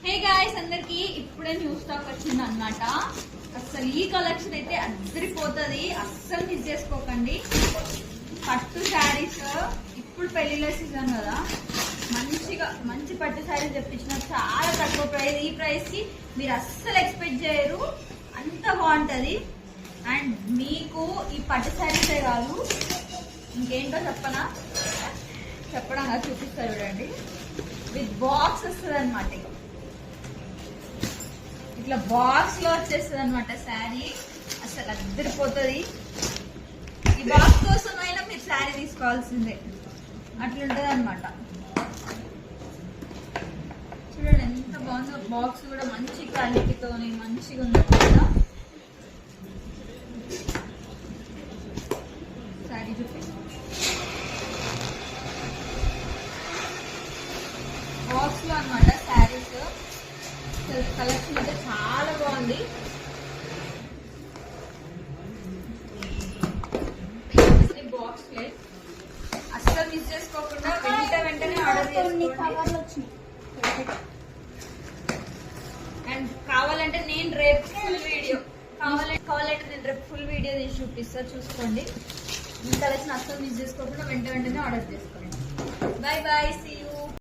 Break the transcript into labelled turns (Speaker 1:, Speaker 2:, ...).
Speaker 1: Hey guys అందరికి ఇప్పుడే new stock వచ్చింది అన్నమాట. అసలు ఈ కలెక్షన్ అయితే అద్దరిపోతుంది, అస్సలు మిస్ చేసుకోకండి. పట్టు శారీస్ ఇప్పుడు పెళ్లిళ్ళ సీజన్ కదా, మంచి పట్టు శారీస్ తెప్పించిన చాలా తక్కువ ప్రైస్. ఈ ప్రైస్ కి మీరు అస్సలు ఎక్స్పెక్ట్ చేయరు, అంత బాగుంటది. అండ్ మీకు ఈ పట్టు శారీసే కాదు ఇంకేంటో చెప్పడం చూపిస్తారు చూడండి. విత్ బాక్స్ వస్తుంది అనమాట, ఇట్లా బాక్స్ లో వచ్చేస్తుంది అనమాట శారీ. అసలు అద్దరిపోతుంది. ఈ బాక్స్ కోసం అయినా మీరు శారీ తీసుకోవాల్సిందే, అట్లుంటది అనమాట. చూడండి ఎంత బాగుందో, బాక్స్ కూడా మంచి క్వాలిటీతో మంచిగా ఉంది కదా. శారీ చూపిస్తాం, బాక్స్ లో అనమాట శారీస్. కలెక్షన్ అయితే చాలా బాగుంది. బాక్స్ అస్సలు మిస్ చేసుకోకుండా వెంటనే ఆర్డర్ చేసుకోండి. అండ్ కావాలంటే నేను రేపు ఫుల్ వీడియో తీసి చూపిస్తా, చూసుకోండి. ఈ కలెక్షన్ అస్సలు మిస్ చేసుకోకుండా వెంటనే ఆర్డర్ చేసుకోండి. Bye bye, see you.